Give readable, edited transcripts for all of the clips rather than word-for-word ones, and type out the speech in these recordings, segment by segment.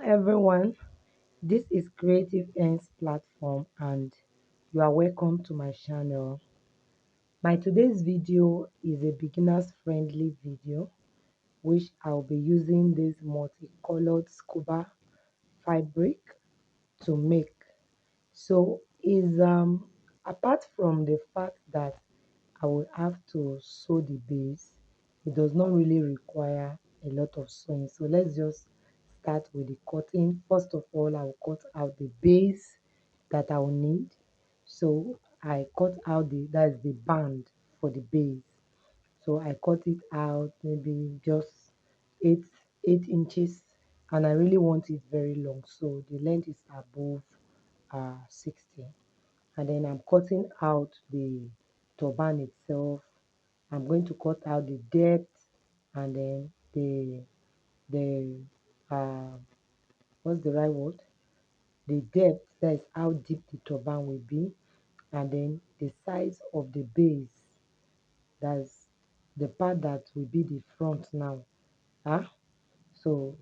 everyone, this is Creative Ends platform and you are welcome to my channel. My today's video is a beginners friendly video which I'll be using this multicolored scuba fabric to make. So is apart from the fact that I will have to sew the base, it does not really require a lot of sewing. So let's just start with the cutting. First of all, I will cut out the base that I will need. So I cut out that is the band for the base. So I cut it out maybe just eight 8 inches, and I really want it very long. So the length is above 60, and then I'm cutting out the turban itself. I'm going to cut out the depth, and then the uh what's the right word, the depth, that is how deep the turban will be, and then the size of the base, that's the part that will be the front now. So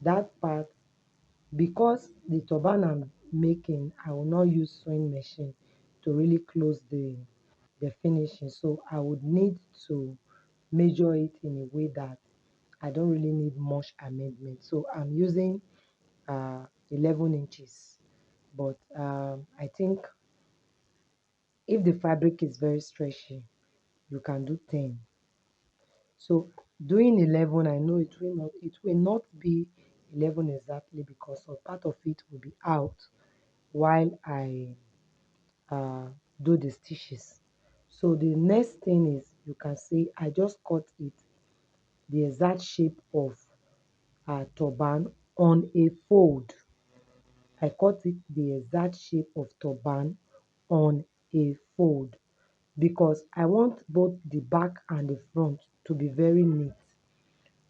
that part, because the turban I'm making, I will not use sewing machine to really close the finishing. So I would need to measure it in a way that I don't really need much amendment. So I'm using 11 inches. But I think if the fabric is very stretchy, you can do 10. So doing 11, I know it will not be 11 exactly, because a part of it will be out while I uh, do the stitches. So the next thing is, you can see I just cut it the exact shape of turban on a fold. I cut it the exact shape of turban on a fold because I want both the back and the front to be very neat.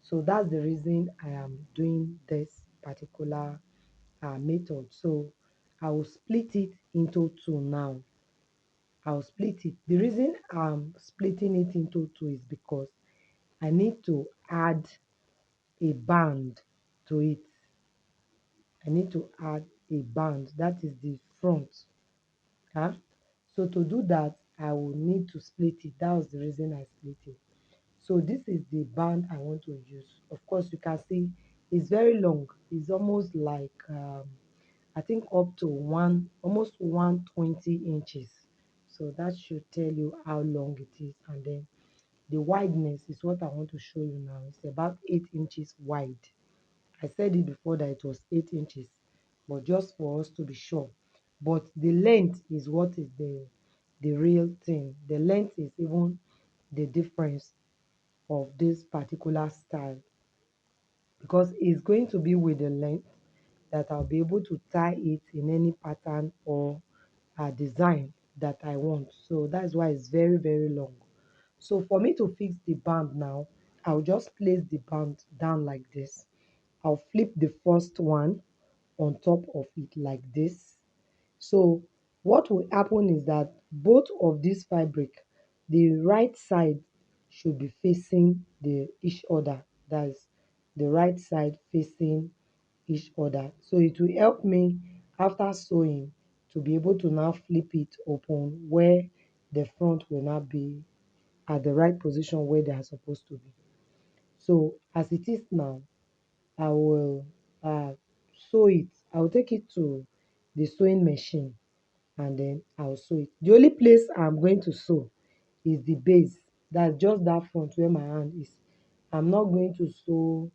So that's the reason I am doing this particular method. So I will split it into two now. I'll split it. The reason I'm splitting it into two is because I need to add a band to it. I need to add a band, that is the front. Huh? So to do that, I will need to split it. That was the reason I split it. So this is the band I want to use. Of course, you can see it's very long. It's almost like I think up to almost 120 inches. So that should tell you how long it is. And then the wideness is what I want to show you now. It's about 8 inches wide. I said it before that it was 8 inches, but just for us to be sure. But the length is what is the real thing. The length is even the difference of this particular style, because it's going to be with the length that I'll be able to tie it in any pattern or design that I want. So that's why it's very, very long. So for me to fix the band now, I'll just place the band down like this. I'll flip the first one on top of it like this. So what will happen is that both of this fabric, the right side should be facing each other. That is the right side facing each other. So it will help me after sewing to be able to now flip it open where the front will not be at the right position where they are supposed to be. So as it is now, I will sew it. I will take it to the sewing machine and then I'll sew it. The only place I'm going to sew is the base. That's just that front where my hand is. I'm not going to sew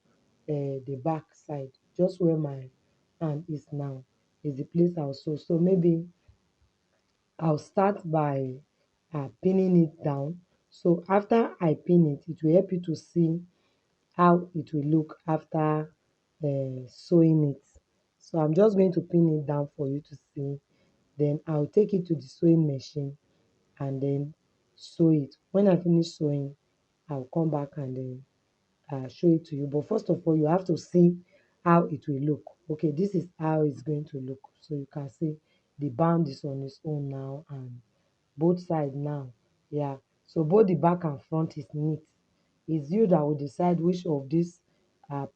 the back side. Just where my hand is now is the place I'll sew. So maybe I'll start by pinning it down. So after I pin it, it will help you to see how it will look after sewing it. So I'm just going to pin it down for you to see. Then I'll take it to the sewing machine and then sew it. When I finish sewing, I'll come back and then show it to you. But first of all, you have to see how it will look. Okay, this is how it's going to look. So you can see the band is on its own now, and both sides now. Yeah, so both the back and front is neat. It's you that will decide which of these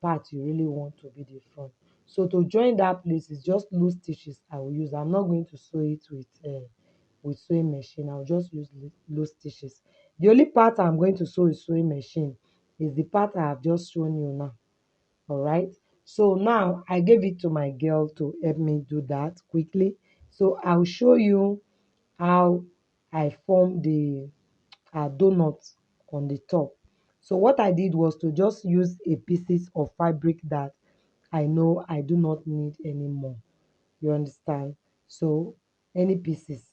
parts you really want to be the front. So to join that place is just loose stitches I will use. I'm not going to sew it with sewing machine. I'll just use loose stitches. The only part I'm going to sew with sewing machine is the part I have just shown you now. All right. So now I gave it to my girl to help me do that quickly. So I'll show you how I form the donut on the top. So what I did was to just use a pieces of fabric that I know I do not need anymore. You understand? So any pieces,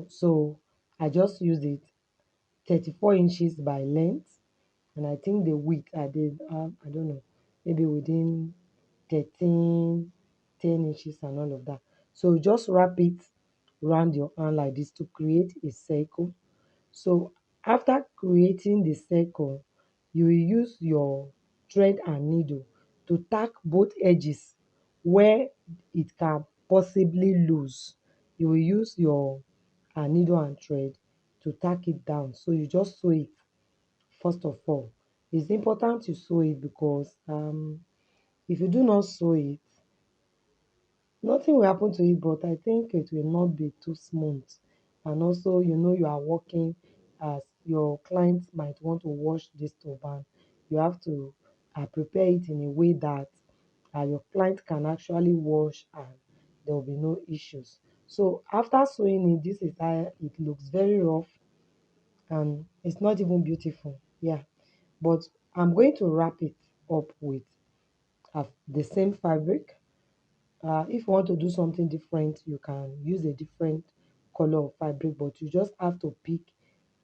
So I just use it 34 inches by length, and I think the width I did, I don't know, maybe within 13, 10 inches and all of that. So just wrap it around your hand like this to create a circle. So after creating the circle, you will use your thread and needle to tack both edges where it can possibly lose. You will use your needle and thread to tack it down. So you just sew it first of all. It's important to sew it because if you do not sew it, nothing will happen to it, but I think it will not be too smooth. And also, you are working as your client might want to wash this turban. You have to prepare it in a way that your client can actually wash and there will be no issues. So after sewing it, this is how it looks, very rough and it's not even beautiful. Yeah, but I'm going to wrap it up with the same fabric. If you want to do something different, you can use a different color of fabric, but you just have to pick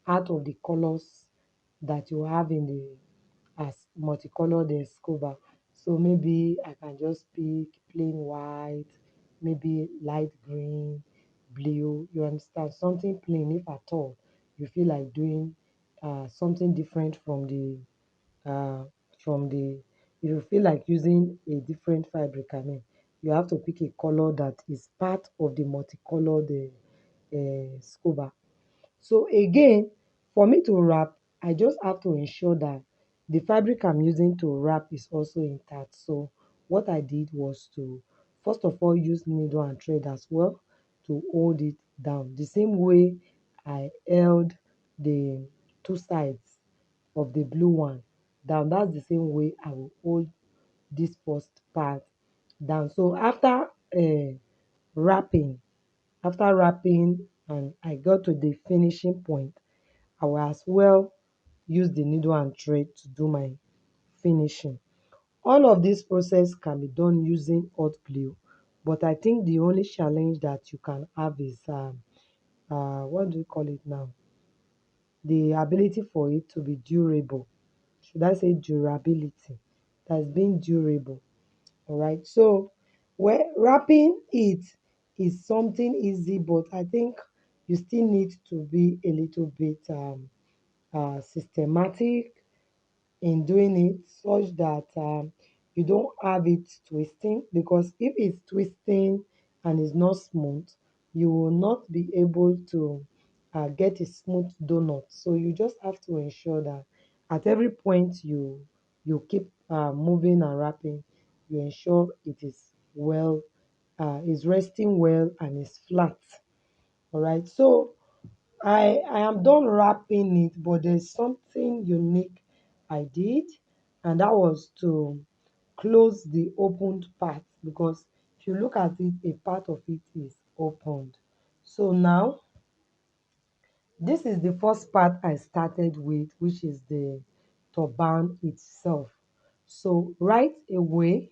out of the colors that you have in the as multicolored scuba. So maybe I can just pick plain white, maybe light green, blue. You understand? Something plain, if at all you feel like doing something different uh, from the if you feel like using a different fabric, I mean, you have to pick a color that is part of the multicolored scuba. So again, for me to wrap, I just have to ensure that the fabric I'm using to wrap is also intact. So what I did was to first of all use needle and thread as well to hold it down. The same way I held the two sides of the blue one down. That's the same way I will hold this first part down. So wrapping, after wrapping and I got to the finishing point, I will as well use the needle and thread to do my finishing. All of this process can be done using hot glue, but I think the only challenge that you can have is what do you call it now? The ability for it to be durable. Should I say durability? That's being durable. All right. So, wrapping it is something easy, but I think you still need to be a little bit systematic in doing it such that you don't have it twisting, because if it's twisting and is not smooth, you will not be able to get a smooth donut. So you just have to ensure that at every point you keep moving and wrapping, you ensure it is well, is resting well and is flat. All right. So I am done wrapping it, but there's something unique I did, and that was to close the opened part, because if you look at it, a part of it is opened. So now this is the first part I started with, which is the turban itself. So right away,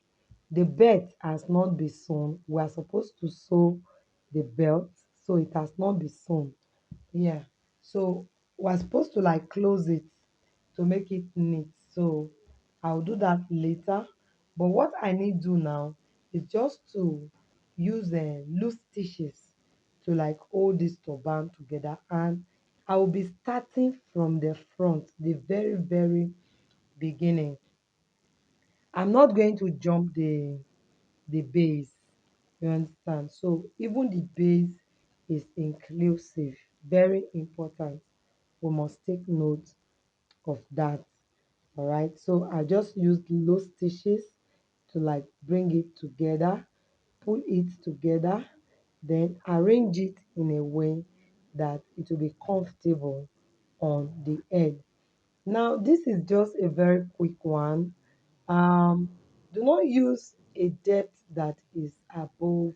the belt has not been sewn. We are supposed to sew the belt, so it has not been sewn. Yeah. So we're supposed to like close it to make it neat. So I'll do that later. But what I need to do now is just to use loose stitches to like hold this turban together, and I will be starting from the front, the very, very beginning. I'm not going to jump the base. You understand? So even the base is inclusive, very important. We must take note of that. All right. So I just used low stitches to like bring it together, pull it together, then arrange it in a way that it will be comfortable on the head. Now, this is just a very quick one. Um, do not use a depth that is above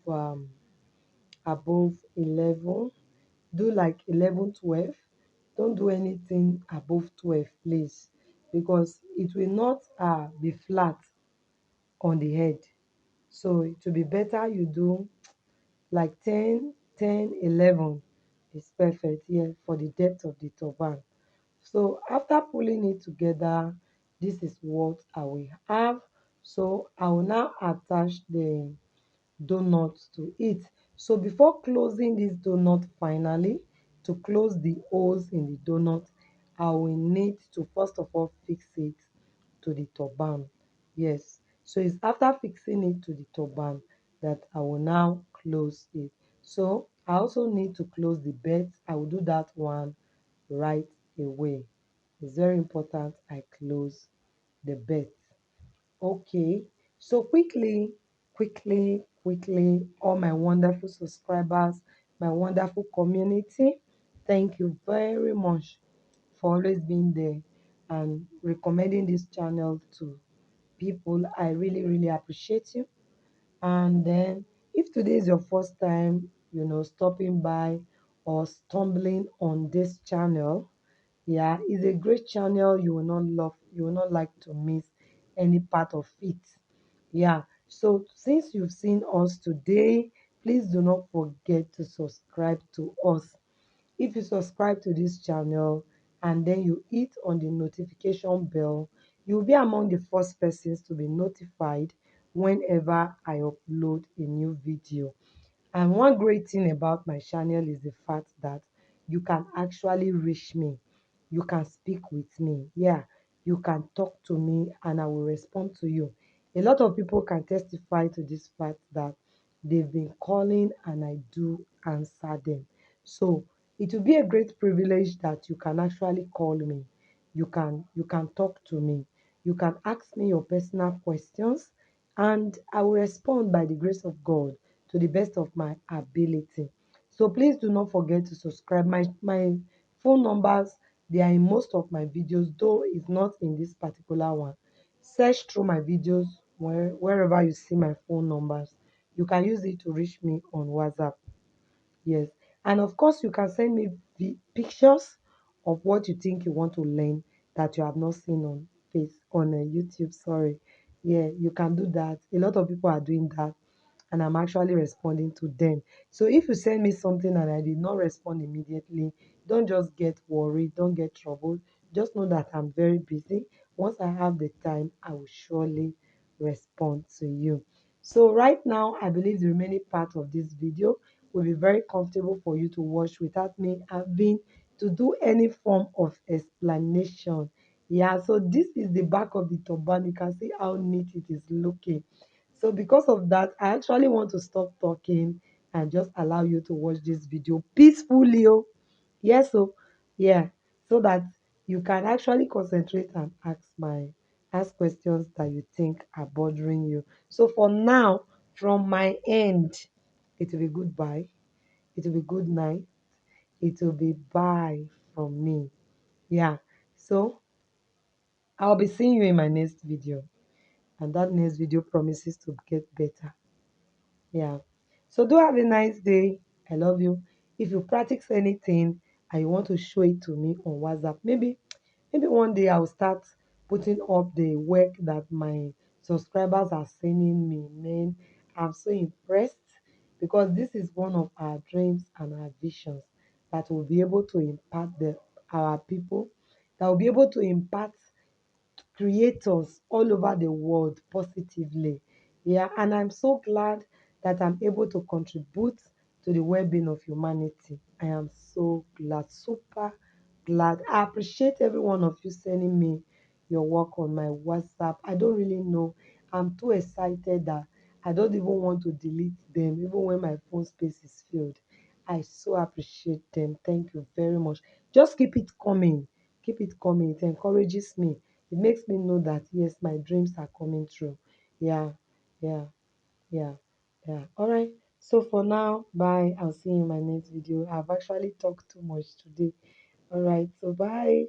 11. Do like 11, 12. Don't do anything above 12, please, because it will not be flat on the head. So it will be better you do like 10, 10, 11 is perfect here for the depth of the turban. So after pulling it together, this is what I will have. So I will now attach the donut to it. So before closing this donut finally, to close the holes in the donut, I will need to first of all fix it to the turban. Yes, so it's after fixing it to the turban that I will now close it. So I also need to close the belt. I will do that one right away. It's very important I close the belt. Okay, so quickly, all my wonderful subscribers, my wonderful community, thank you very much for always being there and recommending this channel to people. I really appreciate you. And then, if today is your first time, stopping by or stumbling on this channel, yeah, it's a great channel. You will not like to miss any part of it. Yeah, so since you've seen us today, please do not forget to subscribe to us. If you subscribe to this channel and then you hit on the notification bell, you'll be among the first persons to be notified whenever I upload a new video. And one great thing about my channel is the fact that you can actually reach me. You can speak with me. Yeah, you can talk to me and I will respond to you. A lot of people can testify to this fact that they've been calling and I do answer them. So it will be a great privilege that you can actually call me. You can talk to me. You can ask me your personal questions and I will respond by the grace of God to the best of my ability. So please do not forget to subscribe. My phone numbers, they are in most of my videos, though it's not in this particular one. Search through my videos wherever you see my phone numbers. You can use it to reach me on WhatsApp. Yes. And of course, you can send me pictures of what you think you want to learn that you have not seen on YouTube. Sorry. Yeah, you can do that. A lot of people are doing that, and I'm actually responding to them. So if you send me something and I did not respond immediately, don't just get worried, don't get troubled. Just know that I'm very busy. Once I have the time, I will surely respond to you. So right now, I believe the remaining part of this video will be very comfortable for you to watch without me having to do any form of explanation. Yeah, so this is the back of the turban. You can see how neat it is looking. So because of that, I actually want to stop talking and just allow you to watch this video peacefully. Oh. Yes, so yeah, so that you can actually concentrate and ask questions that you think are bothering you. So for now, from my end, it will be goodbye. It will be good night. It will be bye from me. Yeah. So I'll be seeing you in my next video. And that next video promises to get better. Yeah. So do have a nice day. I love you. If you practice anything and you want to show it to me on WhatsApp, maybe one day I'll start putting up the work that my subscribers are sending me. Man, I'm so impressed because this is one of our dreams and our visions that will be able to impact our people, that will be able to impact creators all over the world positively. Yeah, and I'm so glad that I'm able to contribute to the well-being of humanity. I am so glad, super glad. I appreciate every one of you sending me your work on my WhatsApp. I don't really know. I'm too excited that I don't even want to delete them, even when my phone space is filled. I so appreciate them. Thank you very much. Just keep it coming. Keep it coming. It encourages me. It makes me know that yes, my dreams are coming true. Yeah. Yeah, yeah, yeah. All right. So for now, bye. I'll see you in my next video. I've actually talked too much today. All right. So bye.